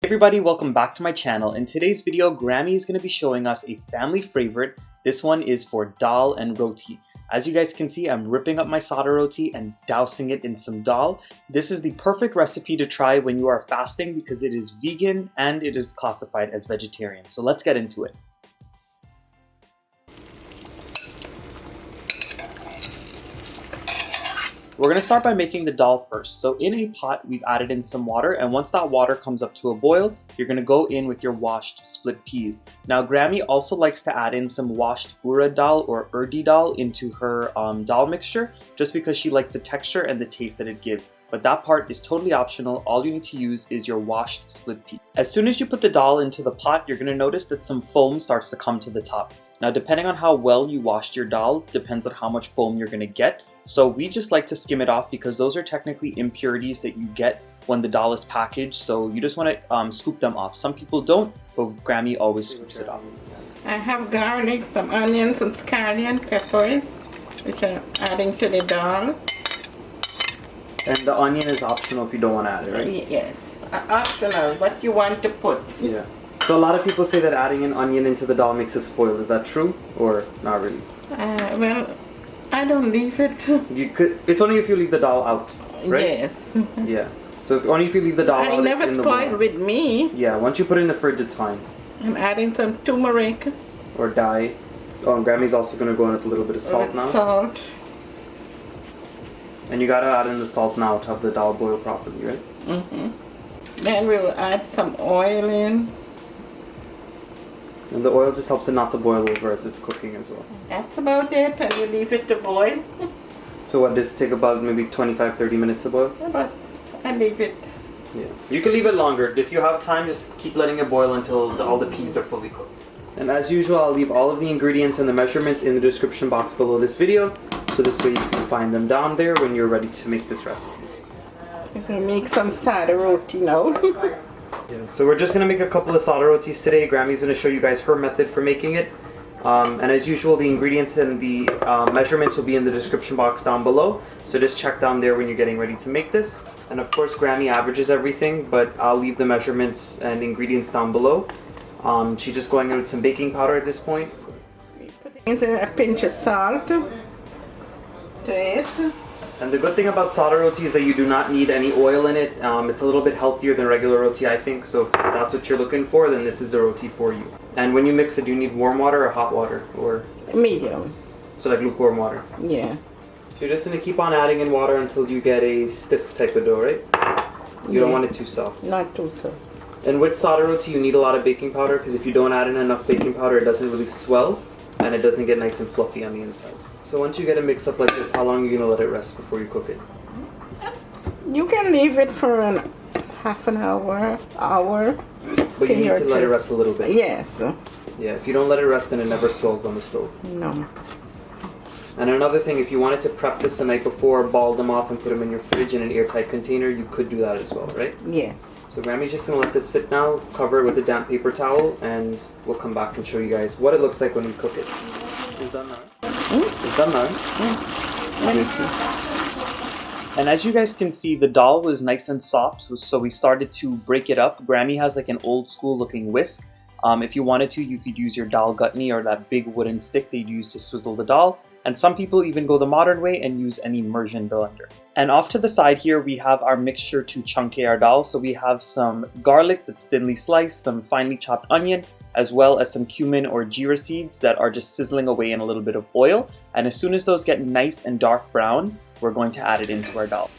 Hey everybody, welcome back to my channel. In today's video, Grammy is going to be showing us a family favorite. This one is for dal and roti. As you guys can see, I'm ripping up my sada roti and dousing it in some dal. This is the perfect recipe to try when you are fasting because it is vegan and it is classified as vegetarian. So let's get into it. We're going to start by making the dal first. So in a pot, we've added in some water, and once that water comes up to a boil, you're going to go in with your washed split peas. Now Grammy also likes to add in some washed urad dal or urdi dal into her dal mixture, just because she likes the texture and the taste that it gives. But that part is totally optional. All you need to use is your washed split pea. As soon as you put the dal into the pot, you're going to notice that some foam starts to come to the top. Now depending on how well you washed your dal, depends on how much foam you're going to get. So we just like to skim it off because those are technically impurities that you get when the dal is packaged. So you just want to scoop them off. Some people don't, but Grammy always scoops it off. I have garlic, some onions, some scallion peppers, which I'm adding to the dal. And the onion is optional if you don't want to add it, right? Yes, optional, what you want to put. Yeah. So a lot of people say that adding an onion into the dal makes it spoil. Is that true or not really? Well, I don't leave it. You could. It's only if you leave the dal out, right? Yes. Yeah. So only if you leave the dal out. I never in the spoil bowl. with me. Yeah. Once you put it in the fridge, it's fine. I'm adding some turmeric. Or dye. Oh, and Grammy's also gonna go in with a little bit of salt now. Salt. And you gotta add in the salt now to have the dal boil properly, right? Then we'll add some oil in. And the oil just helps it not to boil over as it's cooking as well. That's about it, and we leave it to boil. So what, does take about maybe 25-30 minutes to boil? But I leave it. Yeah. You can leave it longer. If you have time, just keep letting it boil until all the peas are fully cooked. And as usual, I'll leave all of the ingredients and the measurements in the description box below this video. So this way you can find them down there when you're ready to make this recipe. I'm going to make some sada roti now. Yeah, so we're just going to make a couple of sada rotis today. Grammy's going to show you guys her method for making it. And as usual, the ingredients and the measurements will be in the description box down below. So just check down there when you're getting ready to make this. And of course, Grammy averages everything, but I'll leave the measurements and ingredients down below. She's just going in with some baking powder at this point. Putting a pinch of salt to it. And the good thing about sada roti is that you do not need any oil in it. It's a little bit healthier than regular roti, I think. So if that's what you're looking for, then this is the roti for you. And when you mix it, do you need warm water or hot water? Or medium. So like lukewarm water? Yeah. So you're just going to keep on adding in water until you get a stiff type of dough, right? You don't want it too soft. Not too soft. And with sada roti, you need a lot of baking powder because if you don't add in enough baking powder, it doesn't really swell and it doesn't get nice and fluffy on the inside. So once you get it mixed up like this, how long are you going to let it rest before you cook it? You can leave it for half an hour. But you need to let it rest a little bit. Yes. Yeah, if you don't let it rest, then it never swells on the stove. No. And another thing, if you wanted to prep this the night before, ball them off and put them in your fridge in an airtight container, you could do that as well, right? Yes. So Grammy's just going to let this sit now, cover it with a damp paper towel, and we'll come back and show you guys what it looks like when we cook it. It's done now. It's done now. And as you guys can see, the dal was nice and soft, so we started to break it up. Grammy has like an old school looking whisk. If you wanted to, you could use your dal gutney or that big wooden stick they'd use to swizzle the dal. And some people even go the modern way and use an immersion blender. And off to the side here, we have our mixture to chunkay our dal. So we have some garlic that's thinly sliced, some finely chopped onion, as well as some cumin or geera seeds that are just sizzling away in a little bit of oil. And as soon as those get nice and dark brown, we're going to add it into our dal.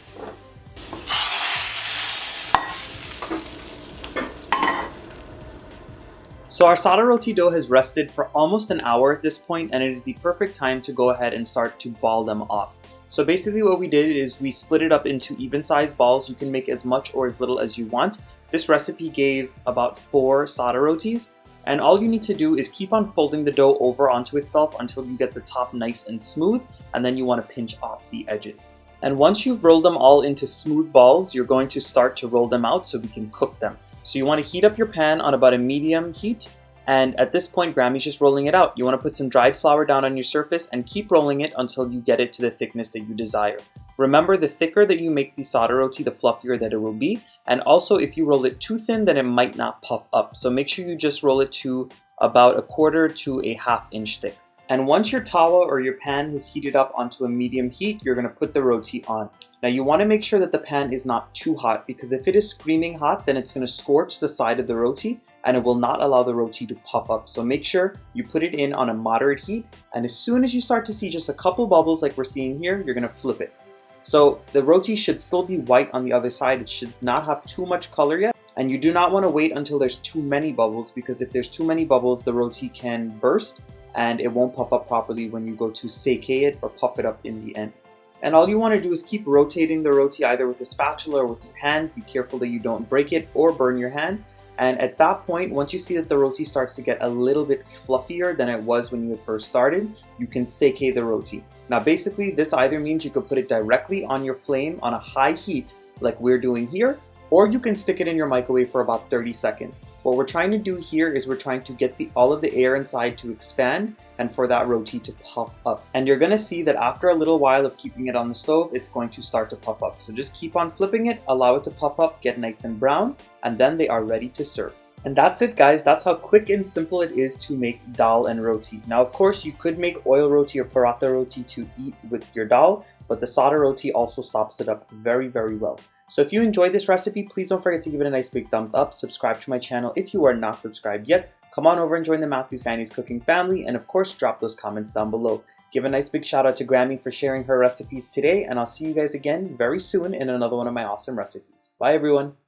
So our sada roti dough has rested for almost an hour at this point, and it is the perfect time to go ahead and start to ball them off. So basically what we did is we split it up into even sized balls. You can make as much or as little as you want. This recipe gave about 4 sada rotis. And all you need to do is keep on folding the dough over onto itself until you get the top nice and smooth, and then you want to pinch off the edges. And once you've rolled them all into smooth balls, you're going to start to roll them out so we can cook them. So you want to heat up your pan on about a medium heat, and at this point Grammy's just rolling it out. You want to put some dried flour down on your surface and keep rolling it until you get it to the thickness that you desire. Remember, the thicker that you make the sada roti, the fluffier that it will be. And also, if you roll it too thin, then it might not puff up. So make sure you just roll it to about 1/4 to a 1/2 inch thick. And once your tawa or your pan is heated up onto a medium heat, you're gonna put the roti on. Now you wanna make sure that the pan is not too hot, because if it is screaming hot, then it's gonna scorch the side of the roti and it will not allow the roti to puff up. So make sure you put it in on a moderate heat, and as soon as you start to see just a couple bubbles like we're seeing here, you're gonna flip it. So the roti should still be white on the other side. It should not have too much color yet. And you do not want to wait until there's too many bubbles, because if there's too many bubbles, the roti can burst and it won't puff up properly when you go to seikei it or puff it up in the end. And all you want to do is keep rotating the roti either with a spatula or with your hand. Be careful that you don't break it or burn your hand. And at that point, once you see that the roti starts to get a little bit fluffier than it was when you had first started, you can seikei the roti. Now basically, this either means you could put it directly on your flame on a high heat like we're doing here, or you can stick it in your microwave for about 30 seconds. What we're trying to do here is we're trying to get all of the air inside to expand and for that roti to puff up. And you're gonna see that after a little while of keeping it on the stove, it's going to start to puff up. So just keep on flipping it, allow it to puff up, get nice and brown, and then they are ready to serve. And that's it, guys. That's how quick and simple it is to make dal and roti. Now, of course, you could make oil roti or paratha roti to eat with your dal, but the sada roti also sops it up very, very well. So if you enjoyed this recipe, please don't forget to give it a nice big thumbs up. Subscribe to my channel if you are not subscribed yet. Come on over and join the Matthew's Guyanese cooking family, and of course, drop those comments down below. Give a nice big shout out to Grammy for sharing her recipes today, and I'll see you guys again very soon in another one of my awesome recipes. Bye, everyone.